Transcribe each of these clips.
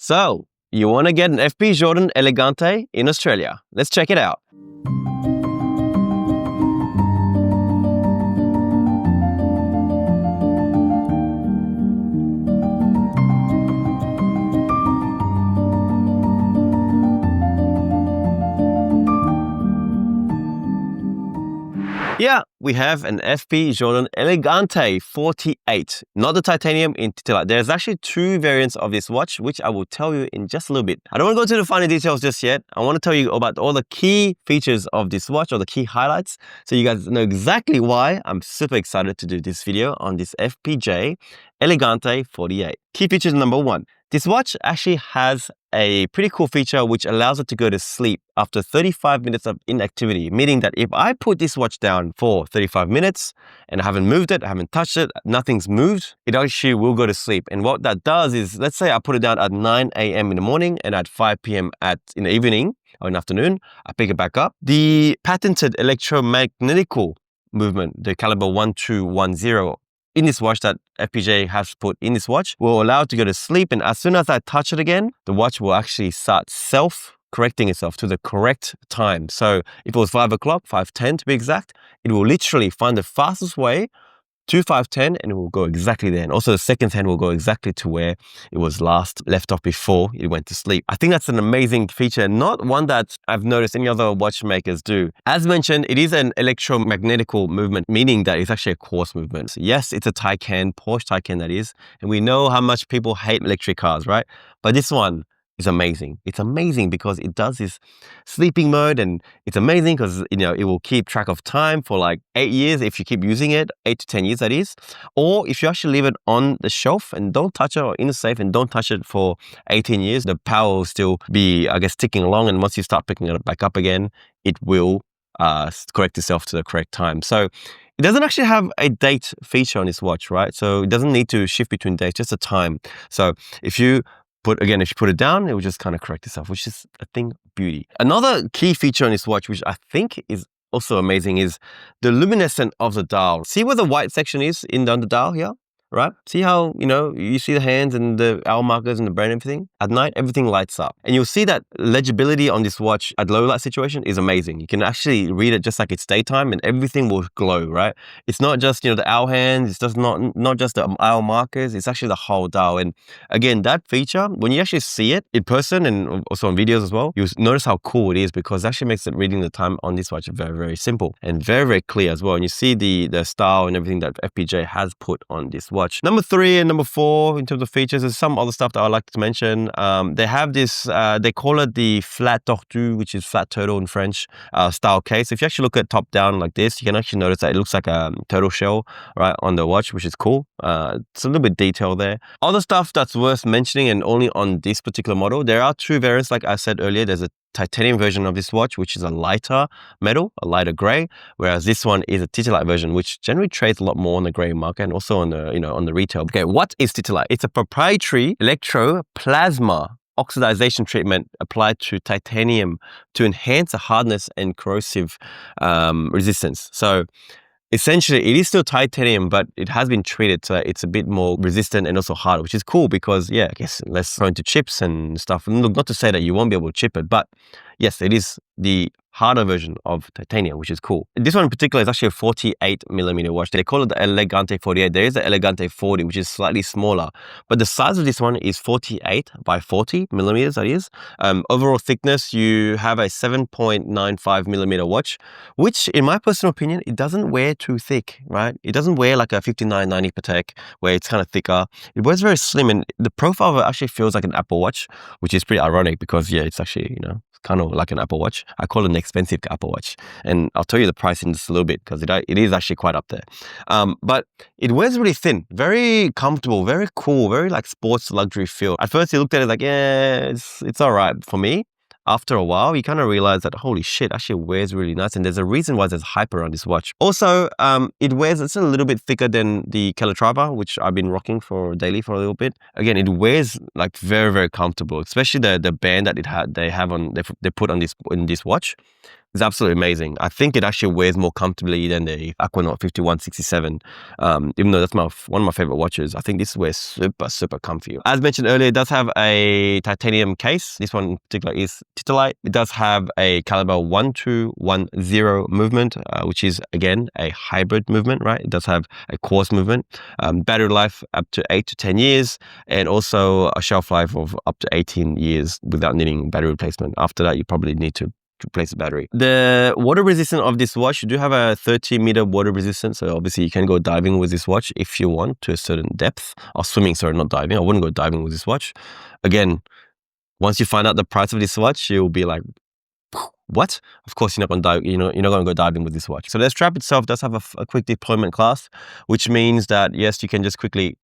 So, you want to get an FPJ Elegante in Australia? Let's check it out. Yeah, we have an FPJ Elegante 48, not the titanium in Titalyt. There's actually two variants of this watch, which I will tell you in just a little bit. I don't want to go into the finer details just yet. I want to tell you about all the key features of this watch, or the key highlights, so you guys know exactly why I'm super excited to do this video on this FPJ Elegante 48. Key features number one. This watch actually has a pretty cool feature which allows it to go to sleep after 35 minutes of inactivity, meaning that if I put this watch down for 35 minutes and I haven't moved it, I haven't touched it, nothing's moved, it actually will go to sleep. And what that does is, let's say I put it down at 9 a.m. in the morning and at 5 p.m. in the evening or in the afternoon, I pick it back up. The patented electromagnetical movement, the caliber 1210, in this watch that FPJ has put in this watch will allow it to go to sleep, and as soon as I touch it again, the watch will actually start self-correcting itself to the correct time. So if it was 5 o'clock, 5:10 to be exact, it will literally find the fastest way to 5:10 and it will go exactly there. And also the second hand will go exactly to where it was last left off before it went to sleep. I think that's an amazing feature, not one that I've noticed any other watchmakers do. As mentioned, it is an electromagnetical movement, meaning that it's actually a quartz movement. So yes, it's a Taycan, Porsche Taycan that is, and we know how much people hate electric cars, right? But this one is amazing. It's amazing because it does this sleeping mode, and it's amazing because it will keep track of time for like 8 years if you keep using it, 8 to 10 years that is. Or if you actually leave it on the shelf and don't touch it, or in the safe and don't touch it for 18 years, the power will still be, I guess, ticking along, and once you start picking it back up again, it will correct itself to the correct time. So it doesn't actually have a date feature on this watch, right? So it doesn't need to shift between dates, just a time. So if you put it down, it will just kind of correct itself, which is a thing of beauty. Another key feature on this watch, which I think is also amazing, is the luminescence of the dial. See where the white section is on the dial here? Right? See how, you see the hands and the hour markers and the brand and everything? At night, everything lights up. And you'll see that legibility on this watch at low light situation is amazing. You can actually read it just like it's daytime and everything will glow, right? It's not just, the hour hands, it's just not just the hour markers, it's actually the whole dial. And again, that feature, when you actually see it in person and also on videos as well, you'll notice how cool it is, because it actually makes it reading the time on this watch very, very simple and very, very clear as well. And you see the style and everything that FPJ has put on this watch. Number 3 and number 4 in terms of features, there's some other stuff that I like to mention. They have this, they call it the flat tortue, which is flat turtle in French, style case. If you actually look at top down like this, you can actually notice that it looks like a turtle shell, right, on the watch, which is cool. It's a little bit detail there. Other stuff that's worth mentioning, and only on this particular model, there are two variants, like I said earlier. There's a titanium version of this watch, which is a lighter metal, a lighter gray, whereas this one is a Titalyt version, which generally trades a lot more on the gray market and also on the on the retail. Okay, what is Titalyt? It's a proprietary electroplasma oxidization treatment applied to titanium to enhance the hardness and corrosive resistance. So essentially, it is still titanium, but it has been treated so it's a bit more resistant and also harder, which is cool because, I guess less prone to chips and stuff. Not to say that you won't be able to chip it, but yes, it is the harder version of titanium, which is cool. This one in particular is actually a 48mm watch. They call it the Elegante 48. There is the Elegante 40, which is slightly smaller, but the size of this one is 48 by 40mm, that is. Overall thickness, you have a 7.95mm watch, which in my personal opinion, it doesn't wear too thick, right? It doesn't wear like a 5990 Patek where it's kind of thicker. It wears very slim, and the profile of it actually feels like an Apple Watch, which is pretty ironic because it's actually, kind of like an Apple Watch. I call it an expensive Apple Watch, and I'll tell you the price in just a little bit because it is actually quite up there. But it wears really thin, very comfortable, very cool, very like sports luxury feel. At first you looked at it like, it's all right for me. After a while, you kind of realize that, holy shit, actually wears really nice. And there's a reason why there's hype around this watch. Also, it's a little bit thicker than the Calatrava, which I've been rocking daily for a little bit. Again, it wears like very, very comfortable, especially the band that they put on this watch. It's absolutely amazing. I think it actually wears more comfortably than the Aquanaut 5167. Even though that's one of my favorite watches, I think this wears super comfy. As mentioned earlier, it does have a titanium case. This one in particular is Titalyt. It does have a caliber 1210 movement, which is again a hybrid movement, right? It does have a coarse movement, battery life up to 8 to 10 years, and also a shelf life of up to 18 years without needing battery replacement. After that, you probably need to replace the battery. The water resistance of this watch, you do have a 30-meter water resistance, so obviously you can go diving with this watch if you want to a certain depth, or swimming, sorry, not diving. I wouldn't go diving with this watch. Again, once you find out the price of this watch, you'll be like, what? Of course you're not going to dive, you're not going to go diving with this watch. So the strap itself does have a quick deployment clasp, which means that yes, you can just quickly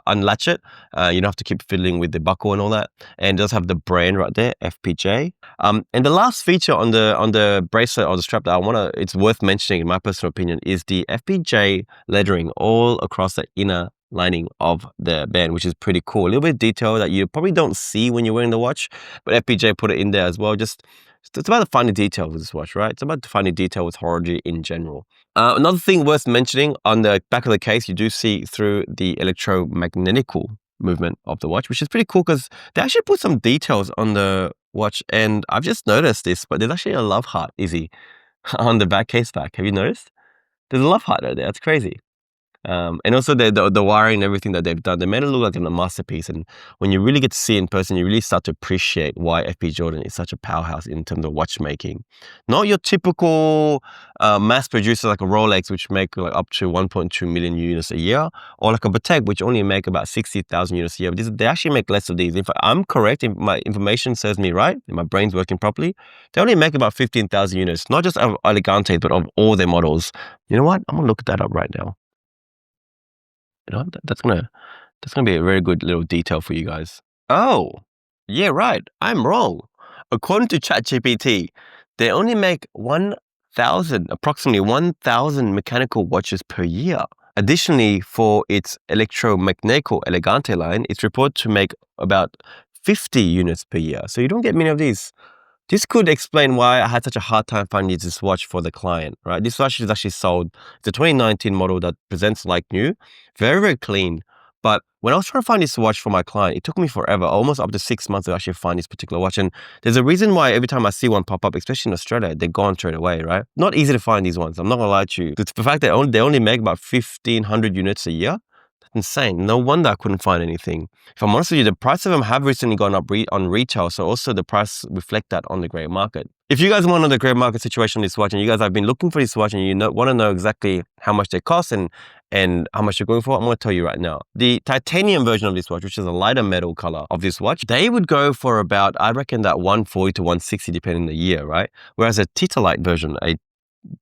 unlatch it. You don't have to keep fiddling with the buckle and all that. And it does have the brand right there, FPJ. And the last feature on the bracelet or the strap that it's worth mentioning in my personal opinion, is the FPJ lettering all across the inner lining of the band, which is pretty cool. A little bit of detail that you probably don't see when you're wearing the watch, but FPJ put it in there as well. It's about the finer detail with this watch, right? It's about the finer detail with Rarity in general. Another thing worth mentioning, on the back of the case, you do see through the electromagnetical movement of the watch, which is pretty cool because they actually put some details on the watch, and I've just noticed this, but there's actually a love heart, Izzy, on the back case back. Have you noticed? There's a love heart right there. That's crazy. And also the wiring and everything that they've done, they made it look like a masterpiece. And when you really get to see it in person, you really start to appreciate why FP Journe is such a powerhouse in terms of watchmaking. Not your typical mass producer like a Rolex, which make like up to 1.2 million units a year, or like a Patek, which only make about 60,000 units a year. But they actually make less of these. If I'm correct, if my information serves me right, if my brain's working properly, they only make about 15,000 units, not just of Elegante, but of all their models. You know what? I'm gonna look that up right now. You know, that's gonna be a very good little detail for you guys. Oh, yeah, right. I'm wrong. According to ChatGPT, they only make approximately 1,000 mechanical watches per year. Additionally, for its electromagnetical Elegante line, it's reported to make about 50 units per year. So you don't get many of these. This could explain why I had such a hard time finding this watch for the client, right? This watch is actually sold. It's a 2019 model that presents like new, very clean. But when I was trying to find this watch for my client, it took me forever, almost up to 6 months to actually find this particular watch. And there's a reason why every time I see one pop up, especially in Australia, they're gone straight away, right? Not easy to find these ones. I'm not gonna lie to you. It's the fact that they only make about 1,500 units a year. Insane. No wonder I couldn't find anything. If I'm honest with you, the price of them have recently gone up on retail, so also the price reflect that on the grey market. If you guys want to know the grey market situation on this watch, and you guys have been looking for this watch, and you want to know exactly how much they cost and how much they're going for, I'm going to tell you right now. The titanium version of this watch, which is a lighter metal color of this watch, they would go for about, I reckon, that 140 to 160 depending on the year, right? Whereas a Titalyt version, a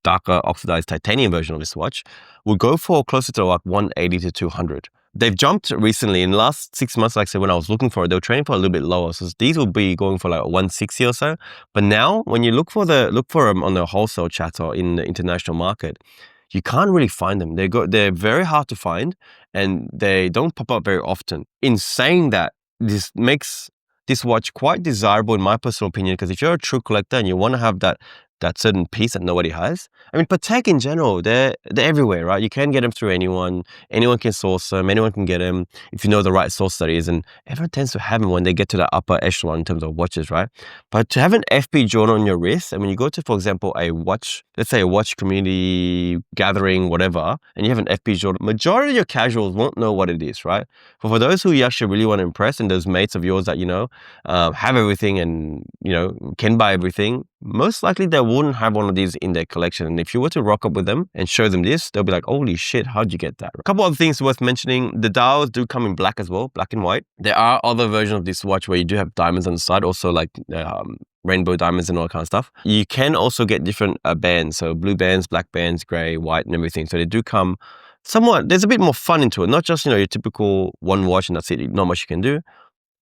darker oxidized titanium version of this watch, will go for closer to like 180 to 200. They've jumped recently in the last 6 months. Like I said, when I was looking for it, they were trading for a little bit lower. So these will be going for like 160 or so. But now, when you look for them on the wholesale chat or in the international market, you can't really find them. They're very hard to find, and they don't pop up very often. In saying that, this makes this watch quite desirable in my personal opinion, because if you're a true collector and you want to have that certain piece that nobody has. I mean, Patek in general, they're everywhere, right? You can get them through anyone. Anyone can source them. Anyone can get them if you know the right source that is. And everyone tends to have them when they get to that upper echelon in terms of watches, right? But to have an FP Journe on your wrist, and when you go to, for example, let's say a watch community gathering, whatever, and you have an FP Journe, majority of your casuals won't know what it is, right? But for those who you actually really want to impress, and those mates of yours that, have everything and, can buy everything, most likely they wouldn't have one of these in their collection. And if you were to rock up with them and show them this, they'll be like, holy shit, how'd you get that? A couple other things worth mentioning. The dials do come in black as well, black and white. There are other versions of this watch where you do have diamonds on the side, also like rainbow diamonds and all that kind of stuff. You can also get different bands. So blue bands, black bands, gray, white and everything. So they do come somewhat, there's a bit more fun into it. Not just, your typical one watch and that's it, not much you can do.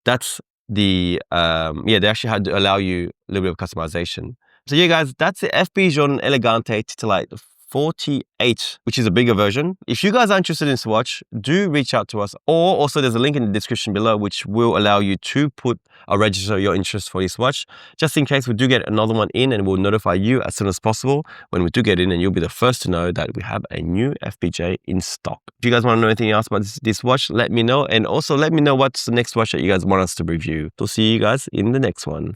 That's they actually had to allow you a little bit of customization. So yeah, guys, that's the FP Journe Elegante Titalyt 48, which is a bigger version. If you guys are interested in this watch, do reach out to us. Or also there's a link in the description below which will allow you to put or register your interest for this watch, just in case we do get another one in, and we'll notify you as soon as possible when we do get in, and you'll be the first to know that we have a new FPJ in stock. If you guys want to know anything else about this watch, let me know, and also let me know what's the next watch that you guys want us to review. So see you guys in the next one.